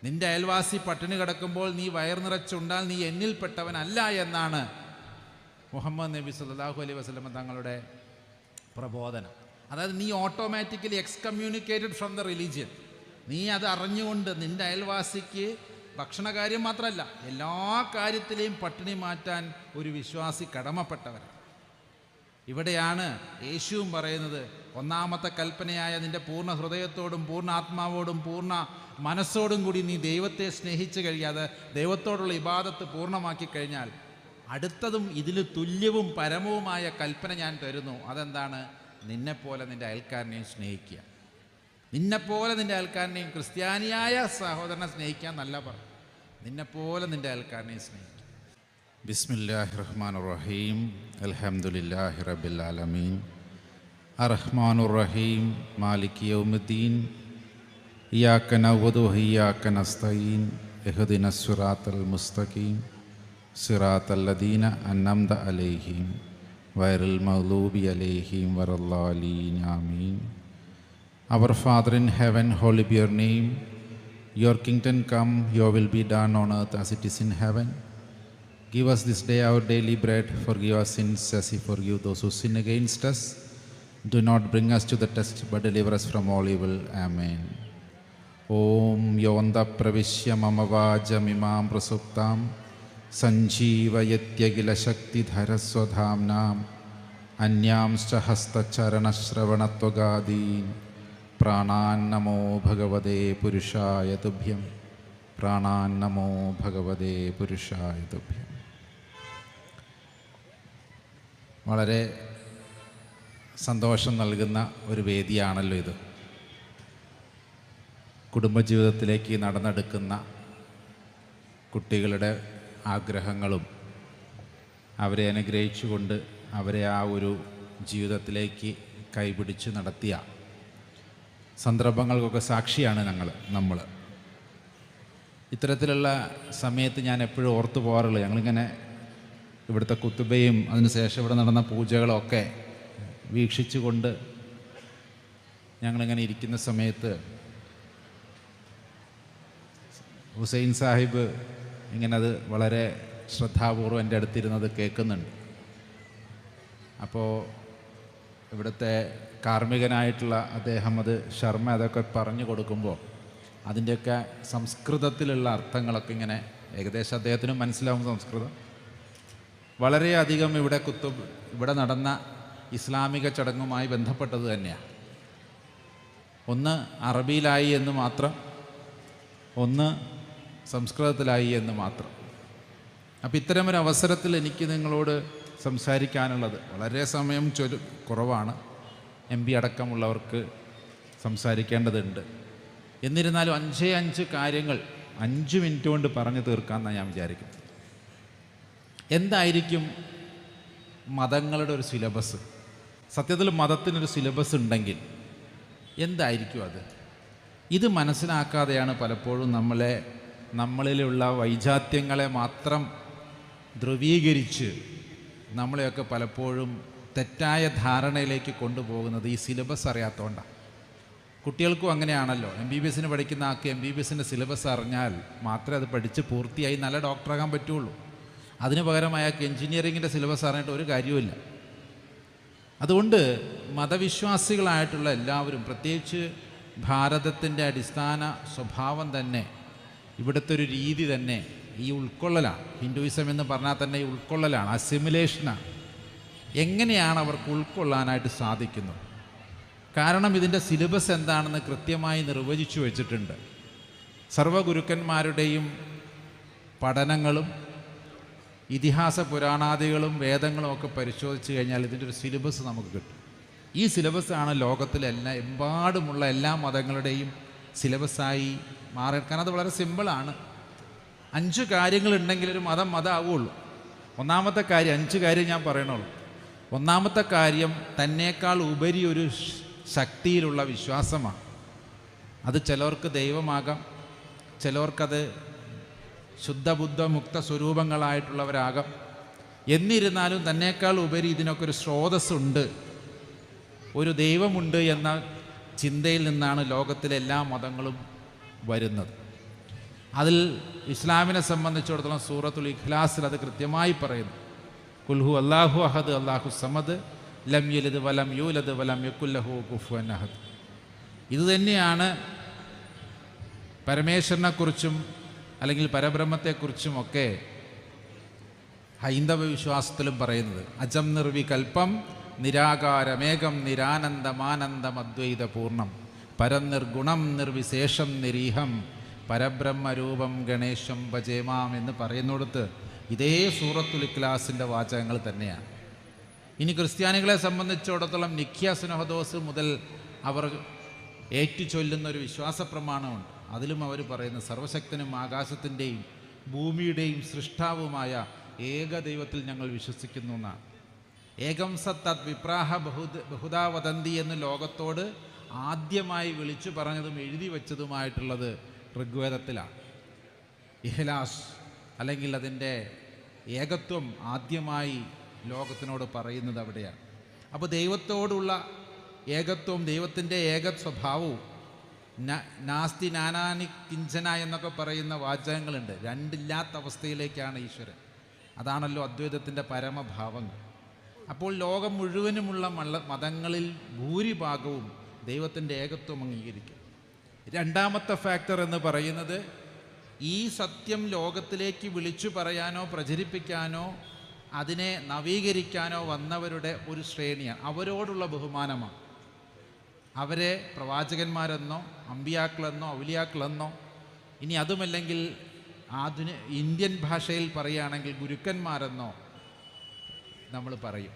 നിന്റെ അയൽവാസി പട്ടിണി കിടക്കുമ്പോൾ നീ വയർ നിറച്ചുണ്ടാൽ നീ എന്നിൽപ്പെട്ടവനല്ല എന്നാണ് മുഹമ്മദ് നബി സല്ലല്ലാഹു അലൈഹി വസല്ലം തങ്ങളുടെ പ്രബോധനം. അതായത് നീ automatically excommunicated from the religion. നീ അത് അറിഞ്ഞുകൊണ്ട് നിന്റെ അയൽവാസിക്ക് ഭക്ഷണകാര്യം മാത്രമല്ല, എല്ലാ കാര്യത്തിലെയും പട്ടിണി മാറ്റാൻ ഒരു വിശ്വാസി കടമപ്പെട്ടവരാണ്. ഇവിടെയാണ് യേശുവും പറയുന്നത്, ഒന്നാമത്തെ കൽപ്പനയായ നിന്റെ പൂർണ്ണ ഹൃദയത്തോടും പൂർണ്ണ ആത്മാവോടും പൂർണ്ണ മനസ്സോടും കൂടി നീ ദൈവത്തെ സ്നേഹിച്ച് കഴിയാതെ ദൈവത്തോടുള്ള ഇബാദത്ത് പൂർണ്ണമാക്കി കഴിഞ്ഞാൽ അടുത്തതും ഇതിൽ തുല്യവും പരമവുമായ കൽപ്പന ഞാൻ തരുന്നു. അതെന്താണ്? നിന്നെപ്പോലെ നിൻ്റെ അയൽക്കാരനെയും സ്നേഹിക്കുക. നിന്നെപ്പോലെ നിൻ്റെ അയൽക്കാരനെയും, ക്രിസ്ത്യാനിയായ സഹോദരനെ സ്നേഹിക്കാൻ നല്ല പറഞ്ഞു, നിന്നെപ്പോലെ നിൻ്റെ അയൽക്കാരനെയും സ്നേഹിക്കുക. ബിസ്മില്ലാഹിർ റഹ്മാനിർ റഹീം. അൽഹംദുലില്ലാഹി റബ്ബിൽ ആലമീൻ. അർറഹ്മാനുർ റഹീം. മാലികി യൗമിദ്ദീൻ. ഇയ്യാക നഅ്ബുദു വ ഇയ്യാക നസ്തഈൻ. ഇഹ്ദിനസ് സിറാത്തൽ മുസ്തഖീം. സിറാത്തൽ ലദീന അൻഅംത അലൈഹിം ഗൈറിൽ മഗ്ദൂബി അലൈഹിം വലദ്ദാലീൻ. ആമീൻ. Our Father in heaven, holy be your name. Your kingdom come, your will be done on earth as it is in heaven. Give us this day our daily bread. Forgive us sins as we forgive those who sin against us. Do not bring us to the test, but deliver us from all evil. Amen. Om yonda pravishya mama vajamimam prasuptam sanjeevayatyagila shakti dharaswadhamnam anyamscha hastacharana shravanatvagadin പ്രാണാന്നമോ ഭഗവതേ പുരുഷായ തുഭ്യം. പ്രാണാന്നമോ ഭഗവതേ പുരുഷായ തുഭ്യം. വളരെ സന്തോഷം നൽകുന്ന ഒരു വേദിയാണല്ലോ ഇത്. കുടുംബജീവിതത്തിലേക്ക് നടന്നെടുക്കുന്ന കുട്ടികളുടെ ആഗ്രഹങ്ങളും അവരെ അനുഗ്രഹിച്ചുകൊണ്ട് അവരെ ആ ഒരു ജീവിതത്തിലേക്ക് കൈപിടിച്ച് നടത്തിയ സന്ദർഭങ്ങൾക്കൊക്കെ സാക്ഷിയാണ് നമ്മൾ. ഇത്തരത്തിലുള്ള സമയത്ത് ഞാൻ എപ്പോഴും ഓർത്തു പോകാറുള്ളത്, ഞങ്ങളിങ്ങനെ ഇവിടുത്തെ കുത്തുബയും അതിനുശേഷം ഇവിടെ നടന്ന പൂജകളൊക്കെ വീക്ഷിച്ചുകൊണ്ട് ഞങ്ങളിങ്ങനെ ഇരിക്കുന്ന സമയത്ത് ഹുസൈൻ സാഹിബ് ഇങ്ങനെ അത് വളരെ ശ്രദ്ധാപൂർവം എൻ്റെ അടുത്തിരുന്നത് കേൾക്കുന്നുണ്ട്. അപ്പോൾ ഇവിടുത്തെ കാർമ്മികനായിട്ടുള്ള അദ്ദേഹം അത് ശർമ്മ അതൊക്കെ പറഞ്ഞു കൊടുക്കുമ്പോൾ അതിൻ്റെയൊക്കെ സംസ്കൃതത്തിലുള്ള അർത്ഥങ്ങളൊക്കെ ഇങ്ങനെ ഏകദേശം അദ്ദേഹത്തിനും മനസ്സിലാവും സംസ്കൃതം. വളരെയധികം ഇവിടെ നടന്ന ഇസ്ലാമിക ചടങ്ങുമായി ബന്ധപ്പെട്ടത് തന്നെയാണ്. ഒന്ന് അറബിയിലായി എന്ന് മാത്രം, ഒന്ന് സംസ്കൃതത്തിലായി എന്ന് മാത്രം. അപ്പം ഇത്തരമൊരു അവസരത്തിൽ എനിക്ക് നിങ്ങളോട് സംസാരിക്കാനുള്ളത്, വളരെ സമയം കുറവാണ്, MP അടക്കമുള്ളവർക്ക് സംസാരിക്കേണ്ടതുണ്ട്. എന്നിരുന്നാലും 5 കാര്യങ്ങൾ 5 മിനിറ്റ് കൊണ്ട് പറഞ്ഞു തീർക്കാമെന്നാണ് ഞാൻ വിചാരിക്കുന്നത്. എന്തായിരിക്കും മതങ്ങളുടെ ഒരു സിലബസ്? സത്യത്തിൽ മതത്തിനൊരു സിലബസ് ഉണ്ടെങ്കിൽ എന്തായിരിക്കും അത്? ഇത് മനസ്സിലാക്കാതെയാണ് പലപ്പോഴും നമ്മളിലുള്ള വൈജാത്യങ്ങളെ മാത്രം ധ്രുവീകരിച്ച് നമ്മളെയൊക്കെ പലപ്പോഴും തെറ്റായ ധാരണയിലേക്ക് കൊണ്ടുപോകുന്നത് ഈ സിലബസ് അറിയാത്തതുകൊണ്ടാണ്. കുട്ടികൾക്കും അങ്ങനെയാണല്ലോ. MBBS പഠിക്കുന്ന ആൾക്ക് MBBS സിലബസ് അറിഞ്ഞാൽ മാത്രമേ അത് പഠിച്ച് പൂർത്തിയായി നല്ല ഡോക്ടറാകാൻ പറ്റുള്ളൂ. അതിന് പകരം അയാൾക്ക് എൻജിനീയറിങ്ങിൻ്റെ സിലബസ് അറിഞ്ഞിട്ട് ഒരു കാര്യവുമില്ല. അതുകൊണ്ട് മതവിശ്വാസികളായിട്ടുള്ള എല്ലാവരും, പ്രത്യേകിച്ച് ഭാരതത്തിൻ്റെ അടിസ്ഥാന സ്വഭാവം തന്നെ, ഇവിടുത്തെ ഒരു രീതി തന്നെ ഈ ഉൾക്കൊള്ളലാണ്. ഹിന്ദുയിസം എന്ന് പറഞ്ഞാൽ തന്നെ ഈ ഉൾക്കൊള്ളലാണ്, അസിമുലേഷനാണ്. എങ്ങനെയാണ് അവർക്ക് ഉൾക്കൊള്ളാനായിട്ട് സാധിക്കുന്നത്? കാരണം ഇതിൻ്റെ സിലബസ് എന്താണെന്ന് കൃത്യമായി നിർവചിച്ചു വെച്ചിട്ടുണ്ട്. സർവ്വഗുരുക്കന്മാരുടെയും പഠനങ്ങളും ഇതിഹാസ പുരാണാദികളും വേദങ്ങളും ഒക്കെ പരിശോധിച്ച് കഴിഞ്ഞാൽ ഇതിൻ്റെ ഒരു സിലബസ് നമുക്ക് കിട്ടും. ഈ സിലബസാണ് ലോകത്തിലെ എമ്പാടുമുള്ള എല്ലാ മതങ്ങളുടെയും സിലബസായി മാറി. കാരണം അത് വളരെ സിമ്പിളാണ്. 5 കാര്യങ്ങളുണ്ടെങ്കിൽ ഒരു മതമാവുള്ളൂ. ഒന്നാമത്തെ കാര്യം, 5 കാര്യം ഞാൻ പറയണുള്ളൂ. ഒന്നാമത്തെ കാര്യം തന്നേക്കാൾ ഉപരി ഒരു ശക്തിയിലുള്ള വിശ്വാസമാണ്. അത് ചിലർക്ക് ദൈവമാകാം, ചിലർക്കത് ശുദ്ധബുദ്ധ മുക്ത സ്വരൂപങ്ങളായിട്ടുള്ളവരാകാം. എന്നിരുന്നാലും തന്നേക്കാൾ ഉപരി ഇതിനൊക്കെ ഒരു സ്രോതസ്സുണ്ട്, ഒരു ദൈവമുണ്ട് എന്ന ചിന്തയിൽ നിന്നാണ് ലോകത്തിലെ എല്ലാ മതങ്ങളും വരുന്നത്. അതിൽ ഇസ്ലാമിനെ സംബന്ധിച്ചിടത്തോളം സൂറത്തുൽ ഇഖ്ലാസിൽ അത് കൃത്യമായി പറയുന്നു. കുൽഹു അല്ലാഹു അഹദ് അല്ലാഹു സമദ് ലം യലിദ് വലം യൂലദ് വലം യകുല്ലഹു കുഫുവൻ അഹദ്. ഇത് തന്നെയാണ് പരമേശ്വരനെക്കുറിച്ചും അല്ലെങ്കിൽ പരബ്രഹ്മത്തെക്കുറിച്ചുമൊക്കെ ഹൈന്ദവ വിശ്വാസത്തിലും പറയുന്നത്. അജം നിർവികൽപ്പം നിരാകാരമേകം നിരാനന്ദമാനന്ദം അദ്വൈത പൂർണ്ണം പരം നിർഗുണം നിർവിശേഷം നിരീഹം പരബ്രഹ്മരൂപം ഗണേശം ഭജേമാം എന്ന് പറയുന്നിടത്ത് ഇതേ സൂറത്തുൽ ഇഖ്ലാസിൻ്റെ വാചകങ്ങൾ തന്നെയാണ്. ഇനി ക്രിസ്ത്യാനികളെ സംബന്ധിച്ചിടത്തോളം നിഖ്യ സുനഹദോസ് മുതൽ അവർ ഏറ്റുചൊല്ലുന്ന ഒരു വിശ്വാസ പ്രമാണമുണ്ട്. അതിലും അവർ പറയുന്ന സർവശക്തനും ആകാശത്തിൻ്റെയും ഭൂമിയുടെയും സൃഷ്ടാവുമായ ഏക ദൈവത്തിൽ ഞങ്ങൾ വിശ്വസിക്കുന്നു എന്നാണ്. ഏകം സത്തത് വിപ്രാഹ ബഹുദാ വദന്തി എന്ന് ലോകത്തോട് ആദ്യമായി വിളിച്ചു പറഞ്ഞതും എഴുതി വച്ചതുമായിട്ടുള്ളത് ഋഗ്വേദത്തിലാണ്. ഇഹ്ലാസ് അല്ലെങ്കിൽ അതിൻ്റെ ഏകത്വം ആദ്യമായി ലോകത്തിനോട് പറയുന്നത് അവിടെയാണ്. അപ്പോൾ ദൈവത്തോടുള്ള ഏകത്വവും ദൈവത്തിൻ്റെ ഏക സ്വഭാവവും നാസ്തി നാനാനി കിഞ്ചന എന്നൊക്കെ പറയുന്ന വാചകങ്ങളുണ്ട്. രണ്ടില്ലാത്ത അവസ്ഥയിലേക്കാണ് ഈശ്വരൻ. അതാണല്ലോ അദ്വൈതത്തിൻ്റെ പരമഭാവങ്ങൾ. അപ്പോൾ ലോകം മുഴുവനുമുള്ള മതങ്ങളിൽ ഭൂരിഭാഗവും ദൈവത്തിൻ്റെ ഏകത്വം അംഗീകരിക്കും. രണ്ടാമത്തെ ഫാക്ടർ എന്ന് പറയുന്നത് ഈ സത്യം ലോകത്തിലേക്ക് വിളിച്ചു പറയാനോ പ്രചരിപ്പിക്കാനോ അതിനെ നവീകരിക്കാനോ വന്നവരുടെ ഒരു ശ്രേണിയാണ്. അവരോടുള്ള ബഹുമാനമാണ്. അവരെ പ്രവാചകന്മാരെന്നോ അമ്പിയാക്കളെന്നോ ഔലിയാക്കളെന്നോ, ഇനി അതുമല്ലെങ്കിൽ ഇന്ത്യൻ ഭാഷയിൽ പറയുകയാണെങ്കിൽ ഗുരുക്കന്മാരെന്നോ നമ്മൾ പറയും.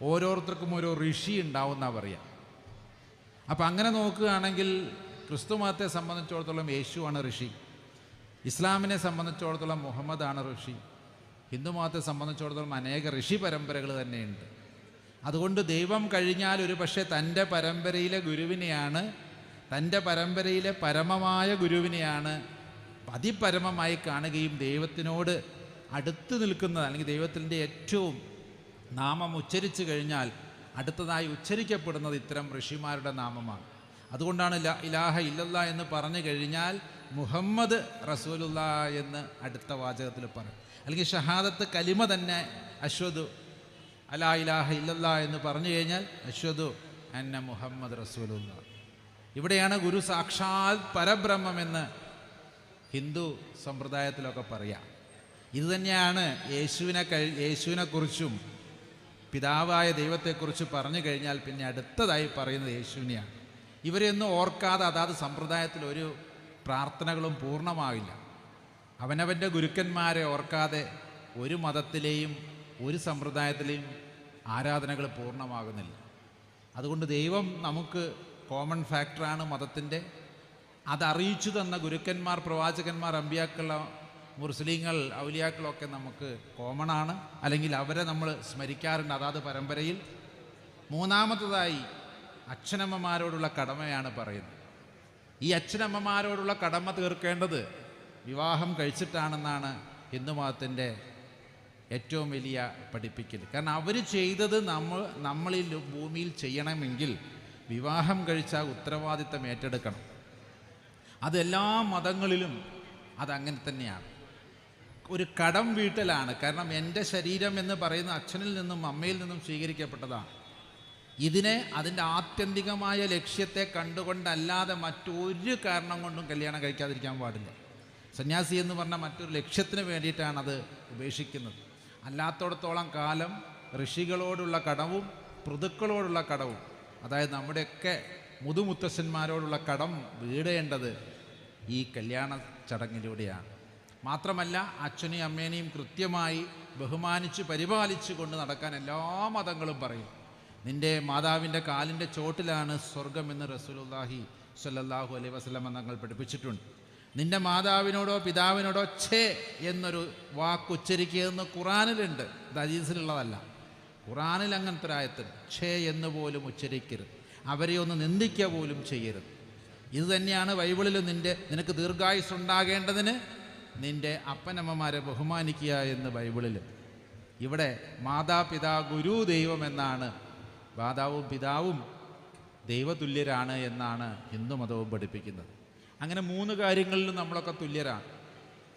ഓരോരുത്തർക്കും ഓരോ ഋഷി ഉണ്ടാവുന്ന പറയാം. അപ്പം അങ്ങനെ നോക്കുകയാണെങ്കിൽ ക്രിസ്തു മതത്തെ സംബന്ധിച്ചിടത്തോളം യേശുവാണ് ഋഷി, ഇസ്ലാമിനെ സംബന്ധിച്ചിടത്തോളം മുഹമ്മദാണ് ഋഷി, ഹിന്ദു മതത്തെ സംബന്ധിച്ചിടത്തോളം അനേക ഋഷി പരമ്പരകൾ തന്നെയുണ്ട്. അതുകൊണ്ട് ദൈവം കഴിഞ്ഞാൽ ഒരു പക്ഷേ തൻ്റെ പരമ്പരയിലെ ഗുരുവിനെയാണ്, തൻ്റെ പരമ്പരയിലെ പരമമായ ഗുരുവിനെയാണ് അതിപരമമായി കാണുകയും ദൈവത്തിനോട് അടുത്ത് നിൽക്കുന്നത് അല്ലെങ്കിൽ ദൈവത്തിൻ്റെ ഏറ്റവും നാമം ഉച്ചരിച്ചു കഴിഞ്ഞാൽ അടുത്തതായി ഉച്ചരിക്കപ്പെടുന്നത് ഇത്തരം ഋഷിമാരുടെ നാമമാണ്. അതുകൊണ്ടാണ് ലാ ഇലാഹ ഇല്ലല്ലാ എന്ന് പറഞ്ഞു കഴിഞ്ഞാൽ മുഹമ്മദ് റസൂലുള്ള എന്ന് അടുത്ത വാചകത്തിൽ പറയും. അല്ലെങ്കിൽ ഷഹാദത്ത് കലിമ തന്നെ അശ്വദു അലാ ഇലാഹ ഇല്ലല്ലാ എന്ന് പറഞ്ഞു കഴിഞ്ഞാൽ അശ്വദു അന്ന മുഹമ്മദ് റസൂലുള്ള. ഇവിടെയാണ് ഗുരു സാക്ഷാൽ പരബ്രഹ്മമെന്ന് ഹിന്ദു സമ്പ്രദായത്തിലൊക്കെ പറയാം. ഇതുതന്നെയാണ് യേശുവിനെക്കുറിച്ചും പിതാവായ ദൈവത്തെക്കുറിച്ച് പറഞ്ഞു കഴിഞ്ഞാൽ പിന്നെ അടുത്തതായി പറയുന്നത് യേശുവിനെയാണ്. ഇവരെയൊന്നും ഓർക്കാതെ അതാത് സമ്പ്രദായത്തിൽ ഒരു പ്രാർത്ഥനകളും പൂർണ്ണമാവില്ല. അവനവൻ്റെ ഗുരുക്കന്മാരെ ഓർക്കാതെ ഒരു മതത്തിലെയും ഒരു സമ്പ്രദായത്തിലെയും ആരാധനകൾ പൂർണ്ണമാകുന്നില്ല. അതുകൊണ്ട് ദൈവം നമുക്ക് കോമൺ ഫാക്ടറാണ് മതത്തിൻ്റെ. അതറിയിച്ചു തന്ന ഗുരുക്കന്മാർ, പ്രവാചകന്മാർ, അമ്പിയാക്കൾ, മുസ്ലിങ്ങൾ, ഔലിയാക്കളൊക്കെ നമുക്ക് കോമണാണ്, അല്ലെങ്കിൽ അവരെ നമ്മൾ സ്മരിക്കാറുണ്ട് അതാത് പരമ്പരയിൽ. മൂന്നാമത്തതായി അച്ഛനമ്മമാരോടുള്ള കടമയാണ് പറയുന്നത്. ഈ അച്ഛനമ്മമാരോടുള്ള കടമ തീർക്കേണ്ടത് വിവാഹം കഴിച്ചിട്ടാണെന്നാണ് ഹിന്ദുമതത്തിൻ്റെ ഏറ്റവും വലിയ പഠിപ്പിക്കൽ. കാരണം അവർ ചെയ്തത് നമ്മളിൽ ഭൂമിയിൽ ചെയ്യണമെങ്കിൽ വിവാഹം കഴിച്ച ഉത്തരവാദിത്തം ഏറ്റെടുക്കണം. അതെല്ലാ മതങ്ങളിലും അതങ്ങനെ തന്നെയാണ്. ഒരു കടം വീട്ടലാണ്. കാരണം എൻ്റെ ശരീരം എന്ന് പറയുന്ന അച്ഛനിൽ നിന്നും അമ്മയിൽ നിന്നും സ്വീകരിക്കപ്പെട്ടതാണ്. ഇതിനെ അതിൻ്റെ ആത്യന്തികമായ ലക്ഷ്യത്തെ കണ്ടുകൊണ്ടല്ലാതെ മറ്റൊരു കാരണം കൊണ്ടും കല്യാണം കഴിക്കാതിരിക്കാൻ പാടില്ല. സന്യാസി എന്ന് പറഞ്ഞാൽ മറ്റൊരു ലക്ഷ്യത്തിന് വേണ്ടിയിട്ടാണ് അത് ഉപേക്ഷിക്കുന്നത്. അല്ലാത്തടത്തോളം കാലം ഋഷികളോടുള്ള കടവും പൃഥുക്കളോടുള്ള കടവും, അതായത് നമ്മുടെയൊക്കെ മുതുമുത്തശ്ശന്മാരോടുള്ള കടം വീടേണ്ടത് ഈ കല്യാണ ചടങ്ങിലൂടെയാണ്. മാത്രമല്ല അച്ഛനെയും അമ്മേനെയും കൃത്യമായി ബഹുമാനിച്ച് പരിപാലിച്ചു കൊണ്ട് നടക്കാൻ എല്ലാ മതങ്ങളും പറയും. നിൻ്റെ മാതാവിൻ്റെ കാലിൻ്റെ ചോട്ടിലാണ് സ്വർഗമെന്ന് റസൂലുള്ളാഹി സ്വല്ലല്ലാഹു അലൈഹി വസല്ലം തങ്ങൾ പഠിപ്പിച്ചിട്ടുണ്ട്. നിൻ്റെ മാതാവിനോടോ പിതാവിനോടോ ഛേ എന്നൊരു വാക്ക് ഉച്ചരിക്കുകയെന്ന് ഖുറാനിലുണ്ട്. ഇത് ഹദീസിലുള്ളതല്ല. ഖുറാനിൽ അങ്ങനത്തെ ഒരായത്തിൽ ഛേ എന്ന് പോലും ഉച്ചരിക്കരുത്. അവരെ ഒന്ന് നിന്ദിക്കുക പോലും ചെയ്യരുത്. ഇത് തന്നെയാണ് ബൈബിളിൽ നിനക്ക് ദീർഘായുസ് ഉണ്ടാകേണ്ടതിന് നിൻ്റെ അപ്പനമ്മമാരെ ബഹുമാനിക്കുക എന്ന് ബൈബിളിൽ. ഇവിടെ മാതാപിതാ ഗുരു ദൈവം എന്നാണ്. മാതാവും പിതാവും ദൈവതുല്യരാണ് എന്നാണ് ഹിന്ദുമതവും പഠിപ്പിക്കുന്നത്. അങ്ങനെ 3 കാര്യങ്ങളിലും നമ്മളൊക്കെ തുല്യരാണ്.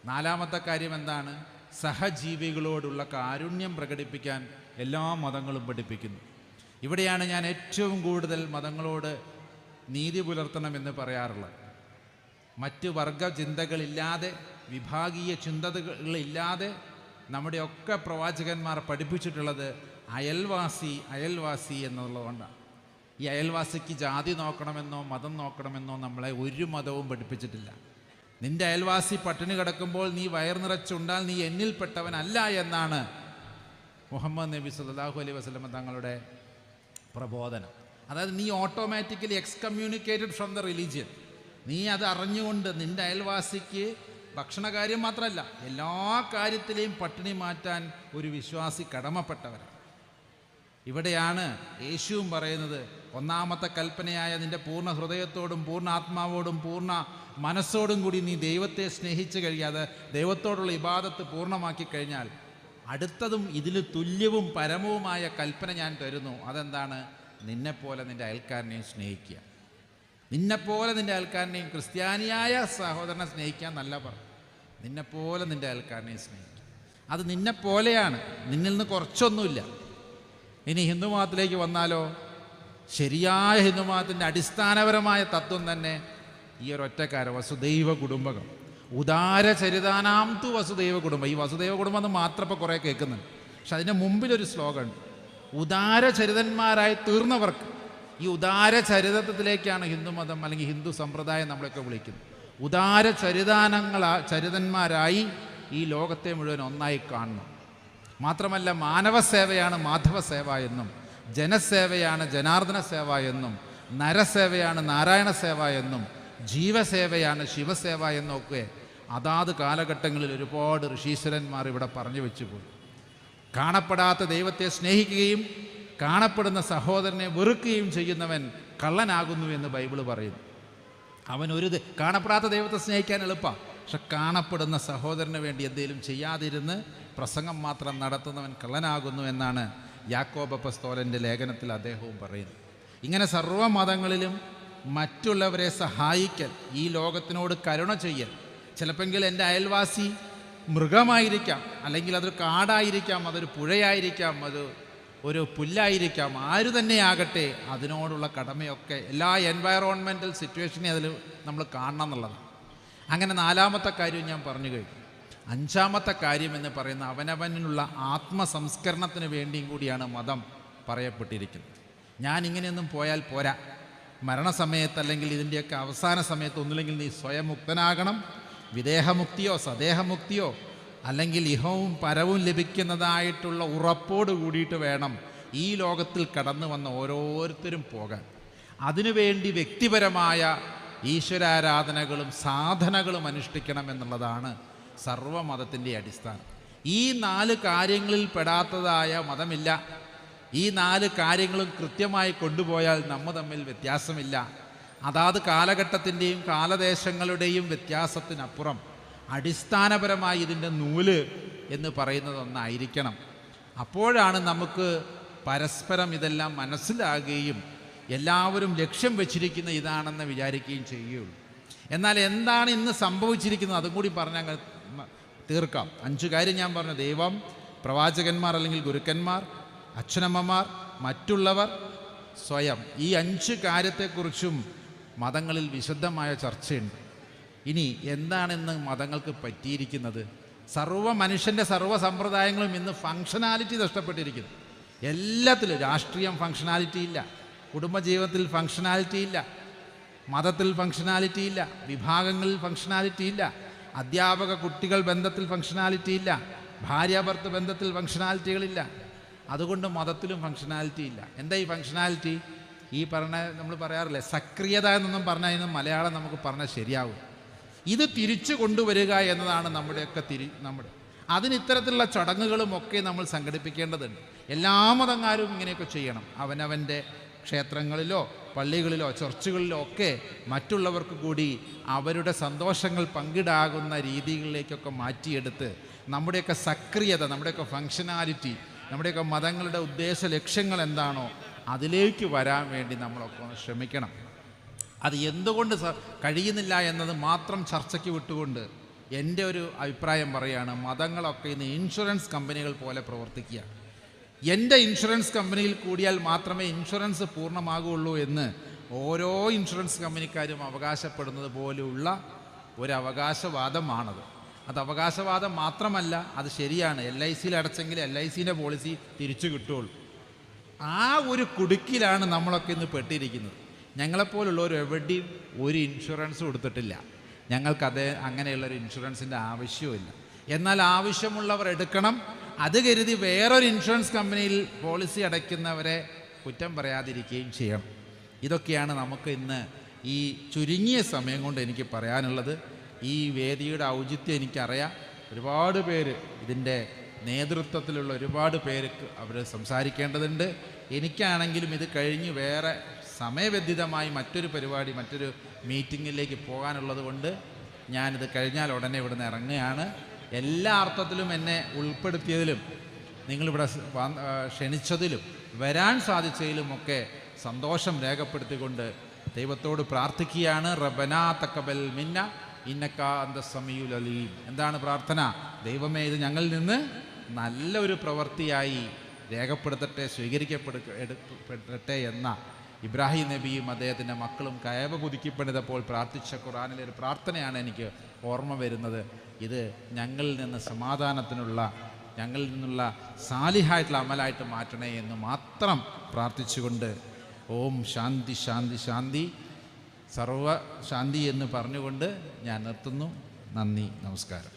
4-മത്തെ കാര്യം എന്താണ്? സഹജീവികളോടുള്ള കാരുണ്യം പ്രകടിപ്പിക്കാൻ എല്ലാ മതങ്ങളും പഠിപ്പിക്കുന്നു. ഇവിടെയാണ് ഞാൻ ഏറ്റവും കൂടുതൽ മതങ്ങളോട് നീതി പുലർത്തണമെന്ന് പറയാറുള്ളത്. മറ്റ് വർഗ ചിന്തകളില്ലാതെ, വിഭാഗീയ ചിന്തകളില്ലാതെ നമ്മുടെയൊക്കെ പ്രവാചകന്മാർ പഠിപ്പിച്ചിട്ടുള്ളത് അയൽവാസി എന്നുള്ളതുകൊണ്ടാണ്. ഈ അയൽവാസിക്ക് ജാതി നോക്കണമെന്നോ മതം നോക്കണമെന്നോ നമ്മളെ ഒരു മതവും പഠിപ്പിച്ചിട്ടില്ല. നിന്റെ അയൽവാസി പട്ടിണി കിടക്കുമ്പോൾ നീ വയർ നിറച്ചുണ്ടാൽ നീ എന്നിൽപ്പെട്ടവനല്ല എന്നാണ് മുഹമ്മദ് നബി സല്ലല്ലാഹു അലൈഹി വസല്ലം തങ്ങളുടെ പ്രബോധനം. അതായത് നീ automatically excommunicated from the religion. നീ അത് അറിഞ്ഞുകൊണ്ട് നിന്റെ അയൽവാസിക്ക് ഭക്ഷണകാര്യം മാത്രമല്ല, എല്ലാ കാര്യത്തിലെയും പട്ടിണി മാറ്റാൻ ഒരു വിശ്വാസി കടമപ്പെട്ടവരാണ്. ഇവിടെയാണ് യേശുവും പറയുന്നത്, 1-മത്തെ കൽപ്പനയായ നിന്റെ പൂർണ്ണ ഹൃദയത്തോടും പൂർണ്ണ ആത്മാവോടും പൂർണ്ണ മനസ്സോടും കൂടി നീ ദൈവത്തെ സ്നേഹിച്ച് കഴിയാതെ ദൈവത്തോടുള്ള ഇബാദത്ത് പൂർണ്ണമാക്കി കഴിഞ്ഞാൽ അടുത്തതും ഇതിൽ തുല്യവും പരമവുമായ കൽപ്പന ഞാൻ തരുന്നു. അതെന്താണ്? നിന്നെപ്പോലെ നിൻ്റെ അയൽക്കാരനെയും സ്നേഹിക്കുക. നിന്നെപ്പോലെ നിൻ്റെ അയൽക്കാരനെയും, ക്രിസ്ത്യാനിയായ സഹോദരനെ സ്നേഹിക്കാൻ നല്ല പറഞ്ഞു. നിന്നെപ്പോലെ നിൻ്റെ അയൽക്കാരനെയും സ്നേഹിക്കുക. അത് നിന്നെപ്പോലെയാണ്, നിന്നിൽ നിന്ന് കുറച്ചൊന്നുമില്ല. ഇനി ഹിന്ദുമതത്തിലേക്ക് വന്നാലോ, ശരിയായ ഹിന്ദുമതത്തിൻ്റെ അടിസ്ഥാനപരമായ തത്വം തന്നെ ഈ ഒരൊറ്റക്കാരം, വസുദൈവ കുടുംബകം. ഉദാരചരിതാനാം തു വസുദൈവ കുടുംബം. ഈ വസുദൈവ കുടുംബം എന്ന് മാത്രം ഇപ്പോൾ കുറേ കേൾക്കുന്നുണ്ട്. പക്ഷെ അതിൻ്റെ മുമ്പിലൊരു ശ്ലോകം ഉണ്ട്, ഉദാരചരിതന്മാരായി തീർന്നവർക്ക്. ഈ ഉദാരചരിതത്തിലേക്കാണ് ഹിന്ദുമതം അല്ലെങ്കിൽ ഹിന്ദു സമ്പ്രദായം നമ്മളൊക്കെ വിളിക്കുന്നത്. ചരിതന്മാരായി ഈ ലോകത്തെ മുഴുവൻ ഒന്നായി കാണണം. മാത്രമല്ല, മാനവസേവയാണ് മാധവസേവ എന്നും, ജനസേവയാണ് ജനാർദ്ദന സേവ എന്നും, നരസേവയാണ് നാരായണ സേവ എന്നും, ജീവസേവയാണ് ശിവസേവ എന്നൊക്കെ അതാത് കാലഘട്ടങ്ങളിൽ ഒരുപാട് ഋഷീശ്വരന്മാർ ഇവിടെ പറഞ്ഞു വെച്ചു പോയി. കാണപ്പെടാത്ത ദൈവത്തെ സ്നേഹിക്കുകയും കാണപ്പെടുന്ന സഹോദരനെ വെറുക്കുകയും ചെയ്യുന്നവൻ കള്ളനാകുന്നു എന്ന് ബൈബിള് പറയുന്നു. അവൻ കാണപ്പെടാത്ത ദൈവത്തെ സ്നേഹിക്കാൻ എളുപ്പമാണ്, പക്ഷെ കാണപ്പെടുന്ന സഹോദരന് വേണ്ടി എന്തെങ്കിലും ചെയ്യാതിരുന്ന് പ്രസംഗം മാത്രം നടത്തുന്നവൻ കള്ളനാകുന്നു എന്നാണ് യാക്കോബ് അപ്പോസ്തലൻ്റെ ലേഖനത്തിൽ അദ്ദേഹവും പറയുന്നത്. ഇങ്ങനെ സർവ്വമതങ്ങളിലും മറ്റുള്ളവരെ സഹായിക്കൽ, ഈ ലോകത്തിനോട് കരുണ ചെയ്യൽ. ചിലപ്പോൾ എൻ്റെ അയൽവാസി മൃഗമായിരിക്കാം, അല്ലെങ്കിൽ അതൊരു കാടായിരിക്കാം, അതൊരു പുഴയായിരിക്കാം, അത് ഒരു പുല്ലായിരിക്കാം, ആര് തന്നെയാകട്ടെ, അതിനോടുള്ള കടമയൊക്കെ എല്ലാ എൻവയറോൺമെൻറ്റൽ സിറ്റുവേഷനെ അതിൽ നമ്മൾ കാണണം എന്നുള്ളതാണ്. അങ്ങനെ 4-മത്തെ കാര്യം ഞാൻ പറഞ്ഞു കഴിഞ്ഞു. 5-മത്തെ കാര്യം എന്ന് പറയുന്ന അവനവനുള്ള ആത്മസംസ്കരണത്തിന് വേണ്ടിയും കൂടിയാണ് മതം പറയപ്പെട്ടിരിക്കുന്നത്. ഞാൻ ഇങ്ങനെയൊന്നും പോയാൽ പോരാ, മരണസമയത്ത് അല്ലെങ്കിൽ ഇതിൻ്റെയൊക്കെ അവസാന സമയത്ത് ഒന്നുമില്ലെങ്കിൽ നീ സ്വയം മുക്തനാകണം. വിദേഹമുക്തിയോ സദേഹമുക്തിയോ അല്ലെങ്കിൽ ഇഹവും പരവും ലഭിക്കുന്നതായിട്ടുള്ള ഉറപ്പോട് കൂടിയിട്ട് വേണം ഈ ലോകത്തിൽ കടന്നു വന്ന ഓരോരുത്തരും പോകാൻ. അതിനുവേണ്ടി വ്യക്തിപരമായ ഈശ്വരാരാധനകളും സാധനകളും അനുഷ്ഠിക്കണം എന്നുള്ളതാണ് സർവ്വമതത്തിൻ്റെ അടിസ്ഥാനം. ഈ 4 കാര്യങ്ങളിൽ പെടാത്തതായ മതമില്ല. ഈ 4 കാര്യങ്ങളും കൃത്യമായി കൊണ്ടുപോയാൽ നമ്മൾ തമ്മിൽ വ്യത്യാസമില്ല. അതാത് കാലഘട്ടത്തിൻ്റെയും കാലദേശങ്ങളുടെയും വ്യത്യാസത്തിനപ്പുറം അടിസ്ഥാനപരമായി ഇതിൻ്റെ നൂല് എന്ന് പറയുന്നത് ഒന്നായിരിക്കണം. അപ്പോഴാണ് നമുക്ക് പരസ്പരം ഇതെല്ലാം മനസ്സിലാകുകയും എല്ലാവരും ലക്ഷ്യം വെച്ചിരിക്കുന്ന ഇതാണെന്ന് വിചാരിക്കുകയും ചെയ്യുകയുള്ളൂ. എന്നാൽ എന്താണ് ഇന്ന് സംഭവിച്ചിരിക്കുന്നത് അതും കൂടി പറഞ്ഞാൽ തീർക്കാം. 5 കാര്യം ഞാൻ പറഞ്ഞു: ദൈവം, പ്രവാചകന്മാർ അല്ലെങ്കിൽ ഗുരുക്കന്മാർ, അച്ഛനമ്മമാർ, മറ്റുള്ളവർ, സ്വയം. ഈ 5 കാര്യത്തെക്കുറിച്ചും മതങ്ങളിൽ വിശദമായ ചർച്ചയുണ്ട്. ഇനി എന്താണെന്ന് മതങ്ങൾക്ക് പറ്റിയിരിക്കുന്നത്? മനുഷ്യൻ്റെ സർവ്വ സമ്പ്രദായങ്ങളും ഇന്ന് ഫങ്ഷനാലിറ്റി നഷ്ടപ്പെട്ടിരിക്കുന്നു. എല്ലാത്തിലും. രാഷ്ട്രീയം ഫങ്ഷനാലിറ്റി ഇല്ല, കുടുംബജീവിതത്തിൽ ഫങ്ഷനാലിറ്റി ഇല്ല, മതത്തിൽ ഫങ്ഷനാലിറ്റി ഇല്ല, വിഭാഗങ്ങളിൽ ഫങ്ഷനാലിറ്റി ഇല്ല, അധ്യാപക കുട്ടികൾ ബന്ധത്തിൽ ഫങ്ഷനാലിറ്റി ഇല്ല, ഭാര്യാഭർത്തൃ ബന്ധത്തിൽ ഫങ്ഷനാലിറ്റികളില്ല. അതുകൊണ്ട് മതത്തിലും ഫങ്ഷനാലിറ്റി ഇല്ല. എന്താ ഈ ഫങ്ഷനാലിറ്റി? ഈ പറഞ്ഞ നമ്മൾ പറയാറില്ലേ, സക്രിയത എന്നൊന്നും പറഞ്ഞാൽ ഇന്ന് മലയാളം നമുക്ക് പറഞ്ഞാൽ ശരിയാവും. ഇത് തിരിച്ചു കൊണ്ടുവരിക എന്നതാണ് നമ്മുടെയൊക്കെ അതിന് ഇത്തരത്തിലുള്ള ചടങ്ങുകളും ഒക്കെ നമ്മൾ സംഘടിപ്പിക്കേണ്ടതുണ്ട്. എല്ലാ മതക്കാരും ഇങ്ങനെയൊക്കെ ചെയ്യണം. അവനവൻ്റെ ക്ഷേത്രങ്ങളിലോ പള്ളികളിലോ ചർച്ചുകളിലോ ഒക്കെ മറ്റുള്ളവർക്ക് കൂടി അവരുടെ സന്തോഷങ്ങൾ പങ്കിടാകുന്ന രീതികളിലേക്കൊക്കെ മാറ്റിയെടുത്ത് നമ്മുടെയൊക്കെ സക്രിയത, നമ്മുടെയൊക്കെ ഫങ്ഷനാലിറ്റി, നമ്മുടെയൊക്കെ മതങ്ങളുടെ ഉദ്ദേശ ലക്ഷ്യങ്ങൾ എന്താണോ അതിലേക്ക് വരാൻ വേണ്ടി നമ്മളൊക്കെ ഒന്ന് ശ്രമിക്കണം. അത് എന്തുകൊണ്ട് കഴിയുന്നില്ല എന്നത് മാത്രം ചർച്ചയ്ക്ക് വിട്ടുകൊണ്ട് എൻ്റെ ഒരു അഭിപ്രായം പറയുകയാണ്, മതങ്ങളൊക്കെ ഇന്ന് ഇൻഷുറൻസ് കമ്പനികൾ പോലെ പ്രവർത്തിക്കുക. എൻ്റെ ഇൻഷുറൻസ് കമ്പനിയിൽ കൂടിയാൽ മാത്രമേ ഇൻഷുറൻസ് പൂർണ്ണമാകുള്ളൂ എന്ന് ഓരോ ഇൻഷുറൻസ് കമ്പനിക്കാരും അവകാശപ്പെടുന്നത് പോലെയുള്ള ഒരു അവകാശവാദമാണത്. അത് അവകാശവാദം മാത്രമല്ല, അത് ശരിയാണ്. LICയിൽ അടച്ചെങ്കിൽ LICൻ്റെ പോളിസി തിരിച്ചു കിട്ടുള്ളൂ. ആ ഒരു കുടുക്കിലാണ് നമ്മളൊക്കെ ഇന്ന് പെട്ടിരിക്കുന്നത്. ഞങ്ങളെപ്പോലുള്ളവർ എവിടെയും ഒരു ഇൻഷുറൻസും എടുത്തിട്ടില്ല. ഞങ്ങൾക്കത് അങ്ങനെയുള്ളൊരു ഇൻഷുറൻസിൻ്റെ ആവശ്യവുമില്ല. എന്നാൽ ആവശ്യമുള്ളവർ എടുക്കണം. അത് കരുതി വേറൊരു ഇൻഷുറൻസ് കമ്പനിയിൽ പോളിസി അടയ്ക്കുന്നവരെ കുറ്റം പറയാതിരിക്കുകയും ചെയ്യണം. ഇതൊക്കെയാണ് നമുക്ക് ഇന്ന് ഈ ചുരുങ്ങിയ സമയം കൊണ്ട് എനിക്ക് പറയാനുള്ളത്. ഈ വേദിയുടെ ഔചിത്യം എനിക്കറിയാം. ഒരുപാട് പേര് ഇതിൻ്റെ നേതൃത്വത്തിലുള്ള ഒരുപാട് പേർക്ക് അവർ സംസാരിക്കേണ്ടതുണ്ട്. എനിക്കാണെങ്കിലും ഇത് കഴിഞ്ഞ് വേറെ സമയബന്ധിതമായി മറ്റൊരു പരിപാടി, മറ്റൊരു മീറ്റിങ്ങിലേക്ക് പോകാനുള്ളത് കൊണ്ട് ഞാനിത് കഴിഞ്ഞാൽ ഉടനെ ഇവിടുന്ന് ഇറങ്ങുകയാണ്. എല്ലാ അർത്ഥത്തിലും എന്നെ ഉൾപ്പെടുത്തിയതിലും നിങ്ങളിവിടെ ക്ഷണിച്ചതിലും വരാൻ സാധിച്ചതിലുമൊക്കെ സന്തോഷം രേഖപ്പെടുത്തിക്കൊണ്ട് ദൈവത്തോട് പ്രാർത്ഥിക്കുകയാണ്. റബ്ബനാ തഖബ്ബൽ മിന്ന ഇന്നക അന്ത സമീഉൽ അലീം. എന്താണ് പ്രാർത്ഥന? ദൈവമേ, ഇത് ഞങ്ങളിൽ നിന്ന് നല്ലൊരു പ്രവൃത്തിയായി രേഖപ്പെടുത്തട്ടെ, സ്വീകരിക്കപ്പെടട്ടെ എന്ന ഇബ്രാഹിം നബിയും അദ്ദേഹത്തിൻ്റെ മക്കളും കയവ പുതുക്കിപ്പണിതപ്പോൾ പ്രാർത്ഥിച്ച ഖുർആനിലെ ഒരു പ്രാർത്ഥനയാണ് എനിക്ക് ഓർമ്മ വരുന്നത്. ഇത് ഞങ്ങളിൽ നിന്ന് സമാധാനത്തിനുള്ള, ഞങ്ങളിൽ നിന്നുള്ള സാലിഹായിട്ടുള്ള അമലായിട്ട് മാറ്റണേ എന്ന് മാത്രം പ്രാർത്ഥിച്ചുകൊണ്ട് ഓം ശാന്തി ശാന്തി ശാന്തി സർവ ശാന്തി എന്ന് പറഞ്ഞുകൊണ്ട് ഞാൻ നിർത്തുന്നു. നന്ദി, നമസ്കാരം.